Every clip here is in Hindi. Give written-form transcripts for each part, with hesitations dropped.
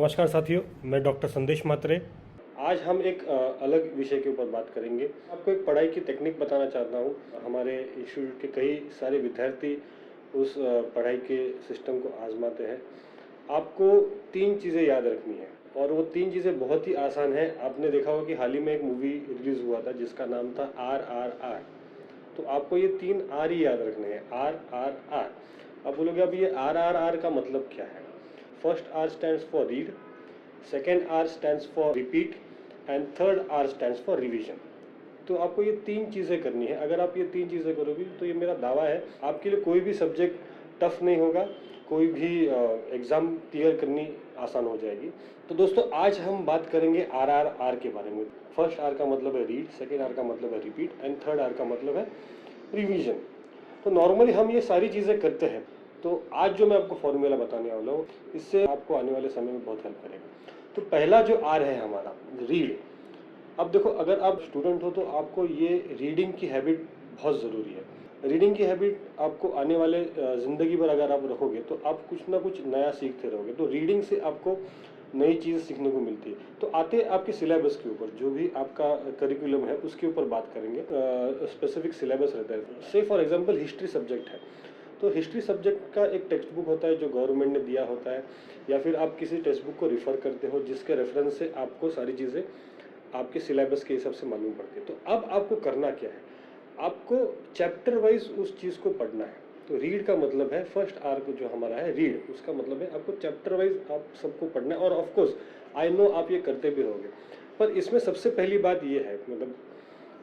नमस्कार साथियों, मैं डॉक्टर संदेश मात्रे। आज हम एक अलग विषय के ऊपर बात करेंगे। आपको एक पढ़ाई की टेक्निक बताना चाहता हूँ। हमारे इंस्टीट्यूट के कई सारे विद्यार्थी उस पढ़ाई के सिस्टम को आजमाते हैं। आपको तीन चीज़ें याद रखनी है और वो तीन चीज़ें बहुत ही आसान है। आपने देखा होगा कि हाल ही में एक मूवी रिलीज़ हुआ था जिसका नाम था RRR। तो आपको ये तीन आर ही याद रखने हैं, RRR। अब बोलोगे अब ये RRR का मतलब क्या है? First R stands for read, second R stands for repeat and third R stands for revision। तो आपको ये तीन चीज़ें करनी है। अगर आप ये तीन चीज़ें करोगे तो ये मेरा दावा है आपके लिए कोई भी सब्जेक्ट टफ नहीं होगा, कोई भी एग्ज़ाम क्लियर करनी आसान हो जाएगी। तो दोस्तों आज हम बात करेंगे RRR के बारे में। फर्स्ट R का मतलब है रीड, सेकेंड R का मतलब है रिपीट एंड थर्ड R का मतलब है रिवीजन। तो नॉर्मली हम ये सारी चीज़ें करते हैं। तो आज जो मैं आपको फॉर्मूला बताने वाला हूँ इससे आपको आने वाले समय में बहुत हेल्प करेगा। तो पहला जो आर है हमारा रीड। अब देखो, अगर आप स्टूडेंट हो तो आपको ये रीडिंग की हैबिट बहुत ज़रूरी है। रीडिंग की हैबिट आपको आने वाले ज़िंदगी भर अगर आप रखोगे तो आप कुछ ना कुछ नया सीखते रहोगे। तो रीडिंग से आपको नई चीज़ सीखने को मिलती है। तो आते हैं आपके सिलेबस के ऊपर, जो भी आपका करिकुलम है उसके ऊपर बात करेंगे। स्पेसिफिक सिलेबस रहता है। से फॉर एग्जांपल हिस्ट्री सब्जेक्ट है तो हिस्ट्री सब्जेक्ट का एक टेक्स्ट बुक होता है जो गवर्नमेंट ने दिया होता है, या फिर आप किसी टेक्स्ट बुक को रिफ़र करते हो जिसके रेफरेंस से आपको सारी चीज़ें आपके सिलेबस के हिसाब से मालूम पड़ती है। तो अब आपको करना क्या है, आपको चैप्टर वाइज उस चीज़ को पढ़ना है। तो रीड का मतलब है फर्स्ट आर को जो हमारा है रीड, उसका मतलब है आपको चैप्टर वाइज आप सबको पढ़ना है। और ऑफ कोर्स आई नो आप ये करते भी रहोगे, पर इसमें सबसे पहली बात ये है, मतलब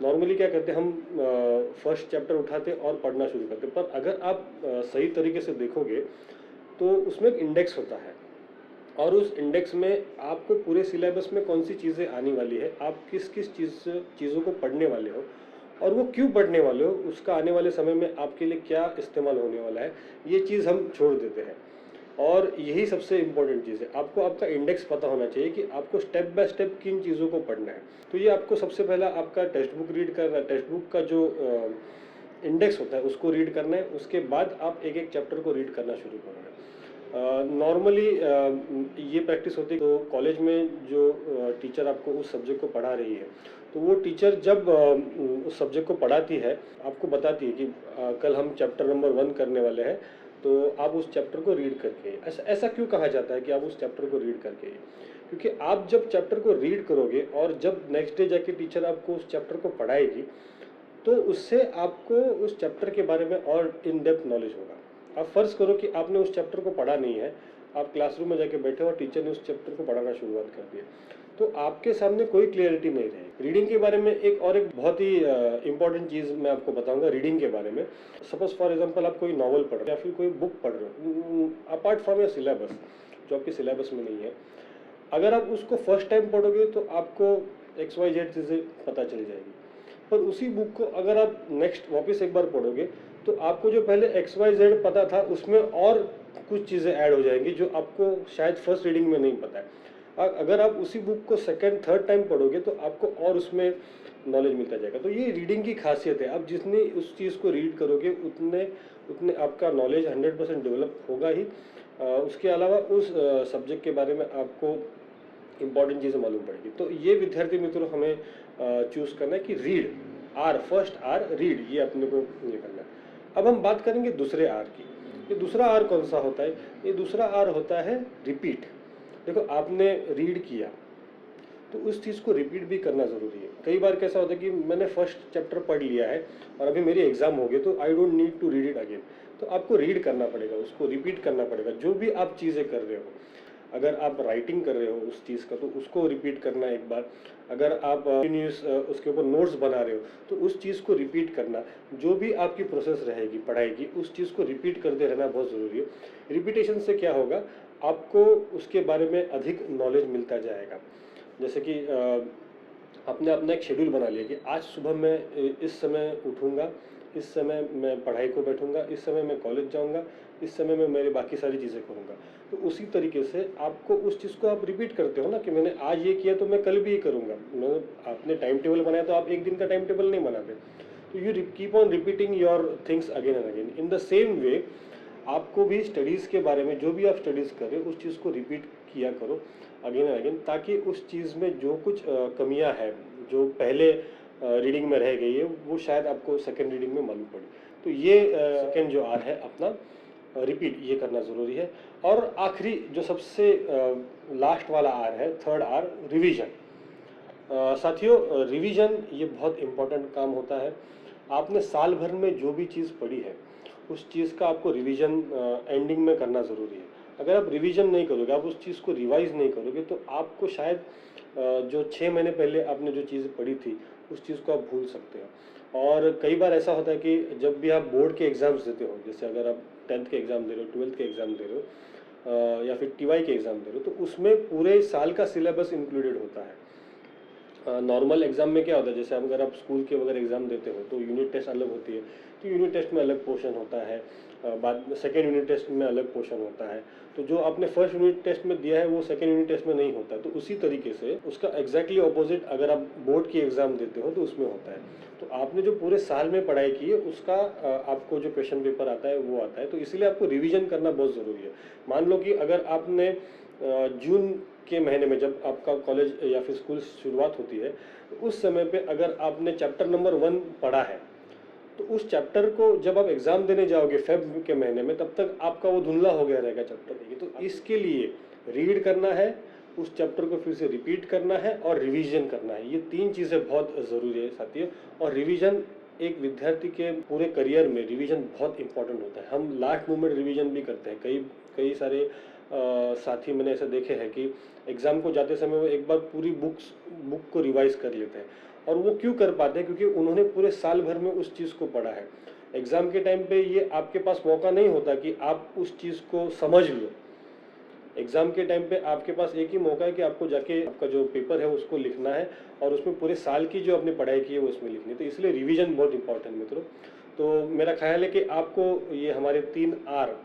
नॉर्मली क्या करते हैं हम फर्स्ट चैप्टर उठाते और पढ़ना शुरू करते, पर अगर आप सही तरीके से देखोगे तो उसमें एक इंडेक्स होता है और उस इंडेक्स में आपको पूरे सिलेबस में कौन सी चीज़ें आने वाली है, आप किस किस चीज़ों को पढ़ने वाले हो और वो क्यों पढ़ने वाले हो, उसका आने वाले समय में आपके लिए क्या इस्तेमाल होने वाला है, ये चीज़ हम छोड़ देते हैं। और यही सबसे इम्पोर्टेंट चीज़ है, आपको आपका इंडेक्स पता होना चाहिए कि आपको स्टेप बाय स्टेप किन चीज़ों को पढ़ना है। तो ये आपको सबसे पहला आपका टेक्स्ट बुक रीड करना है, टेक्स्ट बुक का जो इंडेक्स होता है उसको रीड करना है। उसके बाद आप एक एक चैप्टर को रीड करना शुरू करोगे। नॉर्मली ये प्रैक्टिस होती है तो कॉलेज में जो टीचर आपको उस सब्जेक्ट को पढ़ा रही है, तो वो टीचर जब उस सब्जेक्ट को पढ़ाती है आपको बताती है कि कल हम चैप्टर नंबर 1 करने वाले हैं, तो आप उस चैप्टर को रीड करके आइए। ऐसा ऐसा क्यों कहा जाता है कि आप उस चैप्टर को रीड करके आइए? क्योंकि आप जब चैप्टर को रीड करोगे और जब नेक्स्ट डे जाके टीचर आपको उस चैप्टर को पढ़ाएगी तो उससे आपको उस चैप्टर के बारे में और इन डेप्थ नॉलेज होगा। आप फ़र्ज़ करो कि आपने उस चैप्टर को पढ़ा नहीं है, आप क्लासरूम में जाके बैठे हो और टीचर ने उस चैप्टर को पढ़ाना शुरुआत कर दिया, तो आपके सामने कोई क्लियरिटी नहीं रहेगी। रीडिंग के बारे में एक बहुत ही इंपॉर्टेंट चीज़ मैं आपको बताऊंगा रीडिंग के बारे में। सपोज फॉर एग्जांपल आप कोई नॉवल पढ़ रहे हो या फिर कोई बुक पढ़ रहे हो अपार्ट फ्रॉम योर सिलेबस, जो आपके सिलेबस में नहीं है, अगर आप उसको फर्स्ट टाइम पढ़ोगे तो आपको XYZ चीज़ें पता चल जाएगी। पर उसी बुक को अगर आप नेक्स्ट वापस एक बार पढ़ोगे तो आपको जो पहले XYZ पता था उसमें और कुछ चीज़ें ऐड हो जाएंगी जो आपको शायद फर्स्ट रीडिंग में नहीं पता है। अगर आप उसी बुक को सेकंड थर्ड टाइम पढ़ोगे तो आपको और उसमें नॉलेज मिलता जाएगा। तो ये रीडिंग की खासियत है। आप जितनी उस चीज़ को रीड करोगे उतने उतने आपका नॉलेज 100% डेवलप होगा ही। उसके अलावा उस सब्जेक्ट के बारे में आपको इंपॉर्टेंट चीज़ें मालूम पड़ेगी। तो ये विद्यार्थी मित्रों हमें चूज़ करना है कि read, or first or read, ये अपने को ये करना है। अब हम बात करेंगे दूसरे आर की। ये दूसरा आर कौन सा होता है? ये दूसरा आर होता है रिपीट। देखो, आपने रीड किया तो उस चीज़ को रिपीट भी करना ज़रूरी है। कई बार कैसा होता है कि मैंने फर्स्ट चैप्टर पढ़ लिया है और अभी मेरी एग्ज़ाम हो गई तो I don't need to read it again. तो आपको रीड करना पड़ेगा, उसको रिपीट करना पड़ेगा। जो भी आप चीज़ें कर रहे हो, अगर आप राइटिंग कर रहे हो उस चीज़ का तो उसको रिपीट करना एक बार। अगर आप कंटिन्यूस उसके ऊपर नोट्स बना रहे हो तो उस चीज़ को रिपीट करना। जो भी आपकी प्रोसेस रहेगी पढ़ाई की, उस चीज़ को रिपीट करते रहना बहुत ज़रूरी है। रिपीटेशन से क्या होगा, आपको उसके बारे में अधिक नॉलेज मिलता जाएगा। जैसे कि आपने अपना एक शेड्यूल बना लिया कि आज सुबह मैं इस समय उठूँगा, इस समय मैं पढ़ाई को बैठूँगा, इस समय मैं कॉलेज जाऊँगा, इस समय मैं मेरी बाकी सारी चीज़ें करूँगा। तो उसी तरीके से आपको उस चीज़ को आप रिपीट करते हो ना कि मैंने आज ये किया तो मैं कल भी ये करूँगा। आपने टाइम टेबल बनाया तो आप एक दिन का टाइम टेबल नहीं बनाते। तो you keep on repeating your things again and again. In the same way आपको भी स्टडीज़ के बारे में जो भी आप स्टडीज़ कर रहे हो उस चीज़ को रिपीट किया करो अगेन एंड अगेन, ताकि उस चीज़ में जो कुछ कमियां हैं जो पहले रीडिंग में रह गई है वो शायद आपको सेकेंड रीडिंग में मालूम पड़ी। तो ये सेकेंड जो आर है अपना रिपीट ये करना ज़रूरी है। और आखिरी जो सबसे लास्ट वाला आर है, थर्ड आर, रिवीजन। साथियों, रिवीजन ये बहुत इम्पोर्टेंट काम होता है। आपने साल भर में जो भी चीज़ पढ़ी है उस चीज़ का आपको रिवीजन एंडिंग में करना ज़रूरी है। अगर आप रिवीजन नहीं करोगे, आप उस चीज़ को रिवाइज नहीं करोगे, तो आपको शायद जो 6 महीने पहले आपने जो चीज़ पढ़ी थी उस चीज़ को आप भूल सकते हो। और कई बार ऐसा होता है कि जब भी आप बोर्ड के एग्ज़ाम्स देते हो, जैसे अगर आप 10th के एग्ज़ाम दे रहे हो, 12th के एग्ज़ाम दे रहे हो, या फिर टीवाई के एग्ज़ाम दे रहे हो, तो उसमें पूरे साल का सिलेबस इंक्लूडेड होता है। नॉर्मल एग्जाम में क्या होता है, जैसे अगर आप स्कूल के वगैरह एग्जाम देते हो तो यूनिट टेस्ट अलग होती है, तो यूनिट टेस्ट में अलग पोर्शन होता है, बाद में सेकेंड यूनिट टेस्ट में अलग पोर्शन होता है। तो जो आपने फर्स्ट यूनिट टेस्ट में दिया है वो सेकेंड यूनिट टेस्ट में नहीं होता है। तो उसी तरीके से उसका एग्जैक्टली ऑपोजिट अगर आप बोर्ड की एग्जाम देते हो तो उसमें होता है। तो आपने जो पूरे साल में पढ़ाई की है उसका आपको जो क्वेश्चन पेपर आता है वो आता है। तो इसलिए आपको रिविजन करना बहुत ज़रूरी है। मान लो कि अगर आपने जून के महीने में जब आपका कॉलेज या फिर स्कूल शुरुआत होती है, तो उस समय पे अगर आपने चैप्टर नंबर 1 पढ़ा है, तो उस चैप्टर को जब आप एग्ज़ाम देने जाओगे फेब के महीने में, तब तक आपका वो धुंधला हो गया रहेगा चैप्टर। तो इसके लिए रीड करना है, उस चैप्टर को फिर से रिपीट करना है और रिवीजन करना है। ये 3 चीज़ें बहुत ज़रूरी है साथियों। और रिवीजन एक विद्यार्थी के पूरे करियर में रिवीजन बहुत इंपॉर्टेंट होता है। हम लास्ट मोमेंट रिवीजन भी करते हैं। कई कई सारे साथी मैंने ऐसे देखे हैं कि एग्ज़ाम को जाते समय वो एक बार पूरी बुक को रिवाइज कर लेते हैं। और वो क्यों कर पाते हैं? क्योंकि उन्होंने पूरे साल भर में उस चीज़ को पढ़ा है। एग्ज़ाम के टाइम पे ये आपके पास मौका नहीं होता कि आप उस चीज़ को समझ लो। एग्ज़ाम के टाइम पे आपके पास एक ही मौका है कि आपको जाके आपका जो पेपर है उसको लिखना है और उसमें पूरे साल की जो आपने पढ़ाई की है वो उसमें लिखनी है। तो इसलिए रिवीजन बहुत इंपॉर्टेंट मित्रों। तो मेरा ख्याल है कि आपको ये हमारे 3 आर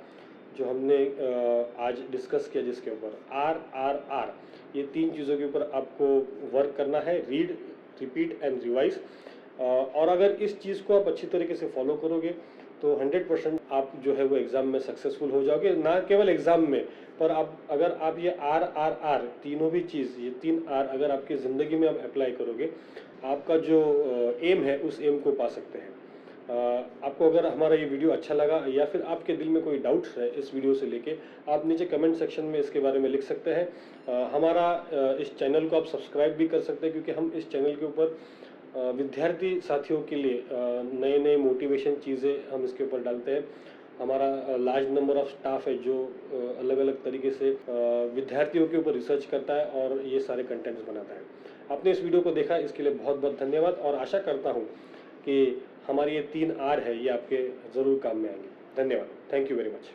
जो हमने आज डिस्कस किया, जिसके ऊपर आर आर आर, ये 3 चीज़ों के ऊपर आपको वर्क करना है, रीड, रिपीट एंड रिवाइज। और अगर इस चीज़ को आप अच्छी तरीके से फॉलो करोगे तो 100% आप जो है वो एग्ज़ाम में सक्सेसफुल हो जाओगे। ना केवल एग्ज़ाम में, पर आप अगर आप ये आर आर आर तीनों भी चीज़, ये 3 आर अगर आपकी ज़िंदगी में आप अप्लाई करोगे, आपका जो एम है उस एम को पा सकते हैं। आपको अगर हमारा ये वीडियो अच्छा लगा या फिर आपके दिल में कोई डाउट्स है इस वीडियो से लेके, आप नीचे कमेंट सेक्शन में इसके बारे में लिख सकते हैं। हमारा इस चैनल को आप सब्सक्राइब भी कर सकते हैं, क्योंकि हम इस चैनल के ऊपर विद्यार्थी साथियों के लिए नए नए मोटिवेशन चीज़ें हम इसके ऊपर डालते हैं। हमारा लार्ज नंबर ऑफ स्टाफ है जो अलग अलग तरीके से विद्यार्थियों के ऊपर रिसर्च करता है और ये सारे कंटेंट्स बनाता है। आपने इस वीडियो को देखा, इसके लिए बहुत बहुत धन्यवाद। और आशा करता हूँ कि हमारी ये 3 आर है ये आपके ज़रूर काम में आएंगे। धन्यवाद। Thank you very much.